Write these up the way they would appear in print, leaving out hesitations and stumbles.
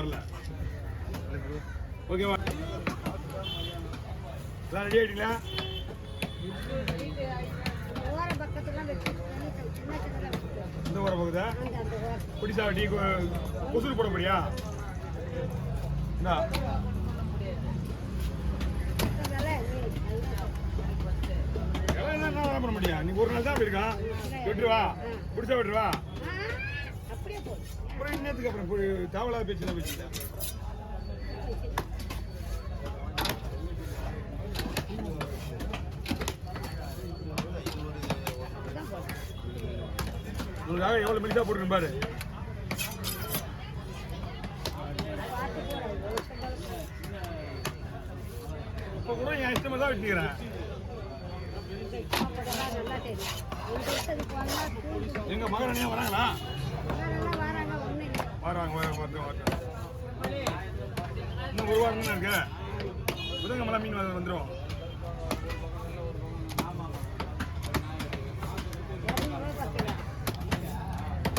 வரல. ஓகேவா? எல்லாம் ரெடி ஆயிட்டீங்களா? இந்த ஊரை பக்கத்தா பிடிச்சா டீ கொசுறு போட முடியா? என்ன பண்ண முடியா? நீ ஒரு நாள் தான் அப்படி இருக்கான். விட்டுருவா, பிடிச்சா விட்டுருவா. அப்புறம் இன்னத்துக்கு அப்புறம் தேவையில்லாத பேச்சு தான் பேசிட்டேன். உங்களுக்காக எவ்வளவு மினிட்டா போட்டுருக்கேன் பாரு. இப்ப கூட என் இஷ்டமா தான் வச்சுக்கிறேன். எங்க மகன் வராங்களா? வராங்க. இன்னும் ஒரு வாரம் தான் இருக்கு. புதன்கிழமை மீன் வந்துடும்.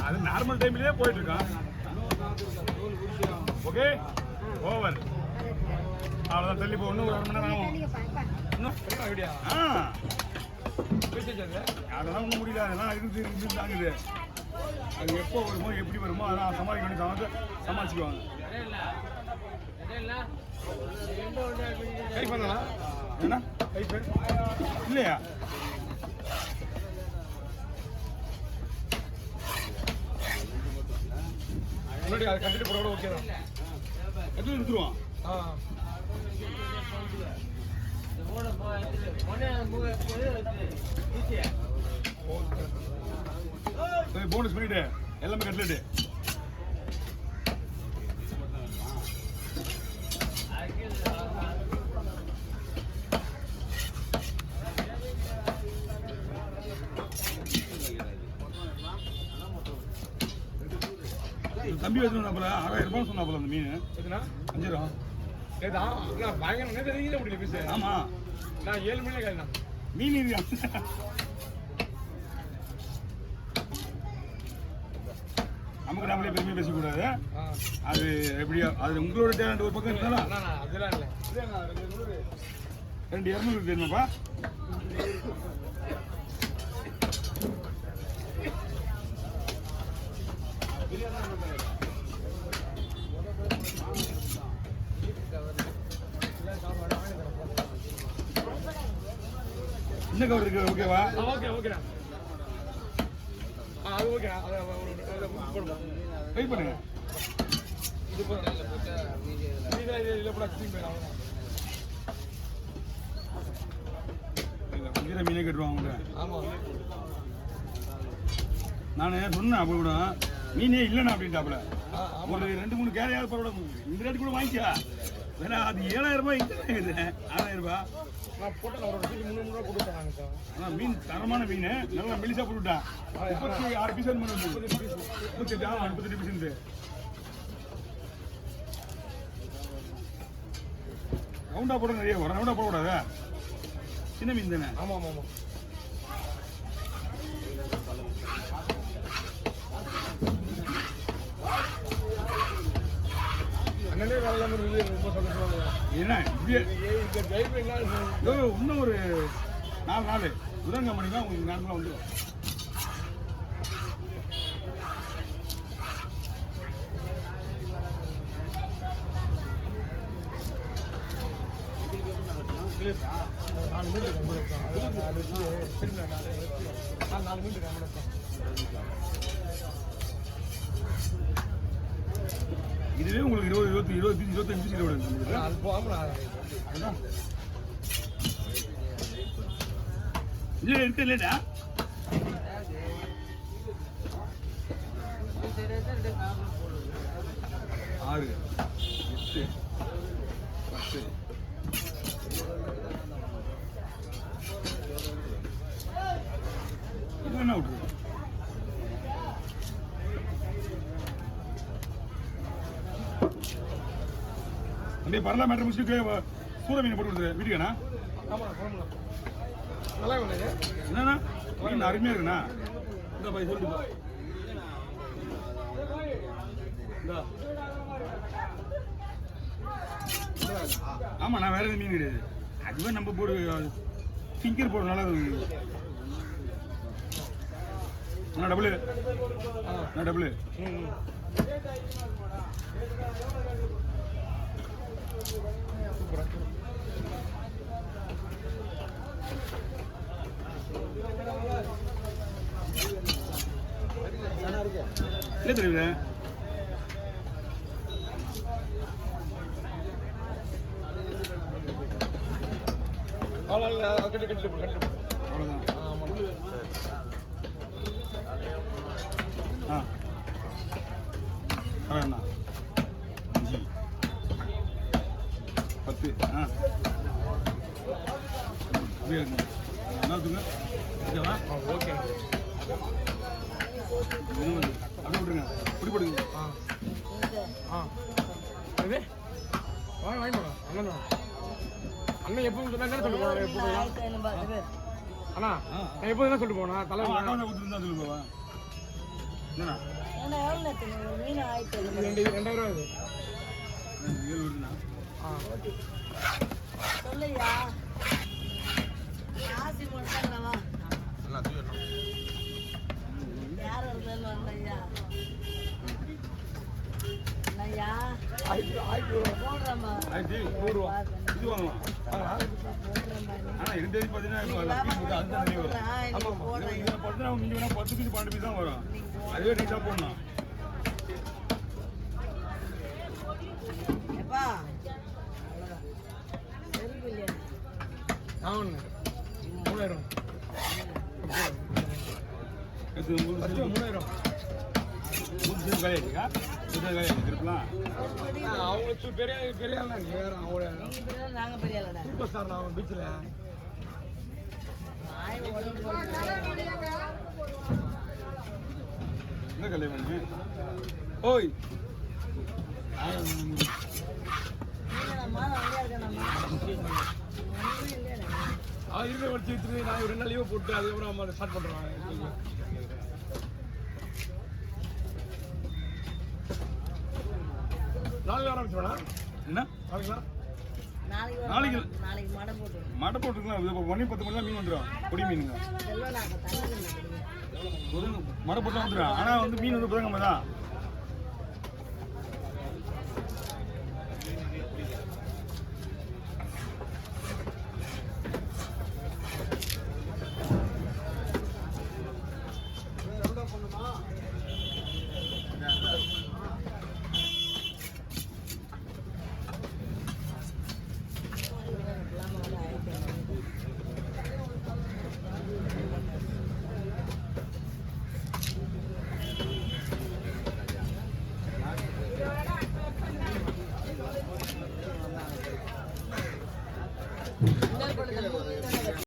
அது நார்மல் டைம்லயே போயிட்டு இருக்கான். Okay, over. அவ்வளோதான், தள்ளி போகணும். ஒரு 1/2 மணி நேரம் ஆகும். அதெல்லாம் ஒன்றும் முடியல. அதெல்லாம் இருந்து தாங்குது. அது எப்போ வருமோ எப்படி வருமோ அதெல்லாம் சமாளிக்கணும். சமாளிச்சுக்குவாங்க. கை பண்ணலாம் ஏன்னா கை பேர் இல்லையா? முன்னாடி அதை கட்டிட்டு போட கூட ஓகே தான். கட்டிட்டு எடுத்துருவான். போனஸ் பண்ணிட்டு எல்லாமே கட்லெட்டு. தம்பி வச்சுருந்தாப்புல 6000 சொன்னாப்புல அந்த மீன். 5000. ஆமா, நான் 7 மணில கேட்டேன். மீன் நமக்கு நம்மளே பெருமையாக பேசக்கூடாது. அது எப்படியா? அது உங்களோட டேலண்ட் ஒரு பக்கம் இருந்தாலும் அதெல்லாம் இல்லை. 200 தெரியுமாப்பா? என்ன கவர் இருக்கு? ஓகேவா? ஓகே. அது ஓகே. வெயிட் பண்ணுங்க. இது மீனே கட்டுவாங்க. நான் சொன்னேன் அப்போ கூட மீனே இல்லைண்ணா அப்படின்ட்டாப்புல. ஒரு 2-3 கேரையாவது பரவாயில்ல. இந்த ரேட்டு கூட வாங்கிக்கா. ஏன்னா அது 7000 ரூபாய். இங்கே 6000 ரூபாய். நான் போட்டேன். ஒரு 300 கொடுத்தாங்க சார். ஆனால் மீன் தரமான மீன். நல்லா மெலிசா போட்டுவிட்டேன். 36 பீஸ் வந்து 38 பீஸ். ரவுண்டா போட நிறைய வரும். ரவுண்டா போடக்கூடாது. சின்ன மீன் தானே? ஆமாம். அண்ணனே வேலை ரொம்ப சந்தோஷமா. என்ன இன்னும் ஒரு 4 நாள் புதன்கிழமை மணி தான் உங்களுக்கு நேரத்தில் வந்துடும். இதுவே உங்களுக்கு 20-25 கிலோ இல்ல இருக்கு இல்லடா. ஆறு 8 10 என்ன விட்டுரு. அப்படியே பரலா மேட்டர் முடிச்சுட்டு சூட மீன் போட்டு கொடுத்துரு வீட்டுக்காண்ணா. என்னண்ணா மீன் அருமையா இருக்குண்ணா. இந்த பை சொல்லிட்டு ஆமாம் நான் வேற எதுவும் மீன் கிடையாது. அதுவே நம்ம போடு ஃபிங்கர் போடு நல்லா நான் டபுள் நான் டபுள் இல்லை தெரியுது அவ்வளோதான். அண்ணா 5 10 அப்படியே இருக்குங்க. என்ன இருக்குங்க ஓகேவா? ஓகே அப்படியே விட்டுருங்க. இப்படி போடுங்க. இது வாங்கி போடா அண்ணன் அண்ணன் எப்பவும் சொன்னா என்ன சொல்லிட்டு போனா அண்ணா நான் எப்போது என்ன சொல்லிட்டு போனா தலை அக்கௌண்ட் கொடுத்துருந்தா சொல்லு போவா. என்னண்ணா 2000 ரூபா இது 7 வருதுண்ணா. சொல்லையா ஆசி போட்டாங்களா யார் இருந்தாலும் வந்தையா ஐயா போடுறமா ஆயிரத்தி 100 ரூபா இது வாங்கலாம். ஆனால் 2 தேதி பார்த்தீங்கன்னா அதுதான் நிறைய வரும். பார்த்தீங்கன்னா நீங்கள் வேணா 10 பீஸ் 12 பீஸ் தான் வரும். அதுவே நீட்டாக போடணும். எப்பா செருப்பு இல்லையா? ஆமாண்ண 3000 இது உங்களுக்கு 3000 காலியாச்சுக்கா இருக்கலாம். அவங்க பெரிய பெரிய அவங்க நாங்க பெரிய ஆளடா சூப்பர் ஸ்டார் நான் பீச்சில் என்ன கல்யாணம் ஓய் இருக்க வச்சு வச்சுட்டு நான் 2 நாள் லீவ் போட்டு அதுக்கப்புறம் நம்ம ஸ்டார்ட் பண்ணுறோம். நாளைக்கு ஆரம்பிச்சோண்ணா என்ன நாளைக்கு மடை போட்டுருக்கலாம். 1 10 மணிலாம் மீன் வந்துடும். பொடி மீனுங்க மடை போட்டு வந்துடும். ஆனால் வந்து மீன் வந்து புதங்கம்மா தான்